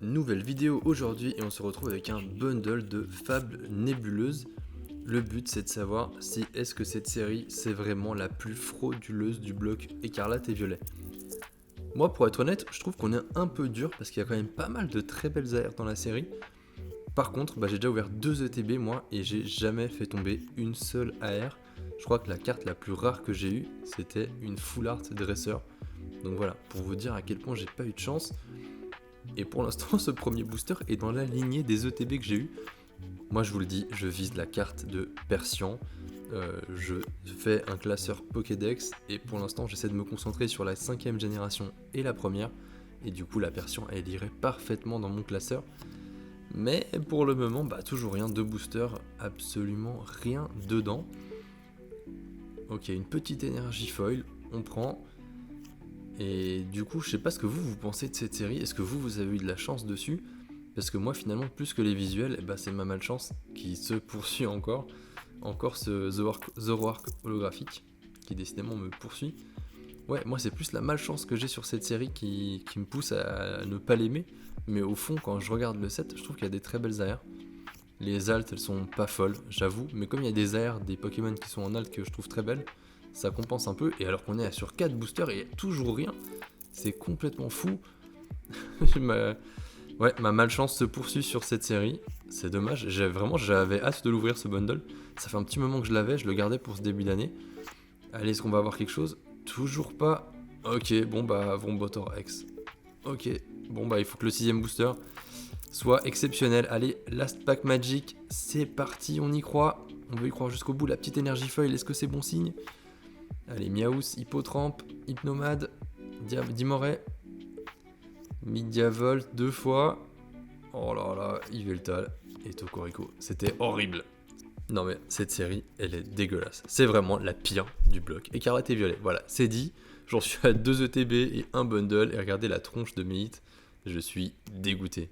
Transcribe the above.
Nouvelle vidéo aujourd'hui et on se retrouve avec un bundle de fables nébuleuses. Le but c'est de savoir si est-ce que cette série c'est vraiment la plus frauduleuse du bloc écarlate et violet. Moi pour être honnête, je trouve qu'on est un peu dur parce qu'il y a quand même pas mal de très belles AR dans la série. Par contre, j'ai déjà ouvert 2 ETB moi et j'ai jamais fait tomber une seule AR. Je crois que la carte la plus rare que j'ai eue c'était une full art dresseur. Donc voilà, pour vous dire à quel point j'ai pas eu de chance. Et pour l'instant, ce premier booster est dans la lignée des ETB que j'ai eu. Moi, je vous le dis, je vise la carte de Persian. Je fais un classeur Pokédex et pour l'instant, j'essaie de me concentrer sur la 5ème génération et la première. Et du coup, la Persian, elle irait parfaitement dans mon classeur. Mais pour le moment, toujours rien de booster, absolument rien dedans. Ok, une petite énergie foil, on prend. Et du coup, je sais pas ce que vous pensez de cette série. Est-ce que vous avez eu de la chance dessus? Parce que moi, finalement, plus que les visuels, c'est ma malchance qui se poursuit encore. Encore ce Zoroark holographique qui décidément me poursuit. Ouais, moi, c'est plus la malchance que j'ai sur cette série qui me pousse à ne pas l'aimer. Mais au fond, quand je regarde le set, je trouve qu'il y a des très belles AR. Les altes, elles sont pas folles, j'avoue. Mais comme il y a des AR, des Pokémon qui sont en alt que je trouve très belles, ça compense un peu. Et alors qu'on est sur 4 boosters et toujours rien, c'est complètement fou. ma malchance se poursuit sur cette série. C'est dommage, j'avais hâte de l'ouvrir ce bundle. Ça fait un petit moment que je l'avais, je le gardais pour ce début d'année. Allez, est-ce qu'on va avoir quelque chose? Toujours pas. Ok, Vombotor X. Ok, il faut que le 6ème booster soit exceptionnel. Allez, Last Pack Magic, c'est parti, on y croit. On veut y croire jusqu'au bout. La petite énergie foil, est-ce que c'est bon signe? Allez, Miaus, Hippotrampe, Hypnomade, Dimoret, Midiavolt 2 fois. Oh là là, Yveltal et Tokorico. C'était horrible. Non mais cette série, elle est dégueulasse. C'est vraiment la pire du bloc. Écarlate et violet, voilà, c'est dit. J'en suis à 2 ETB et un bundle. Et regardez la tronche de mes hits. Je suis dégoûté.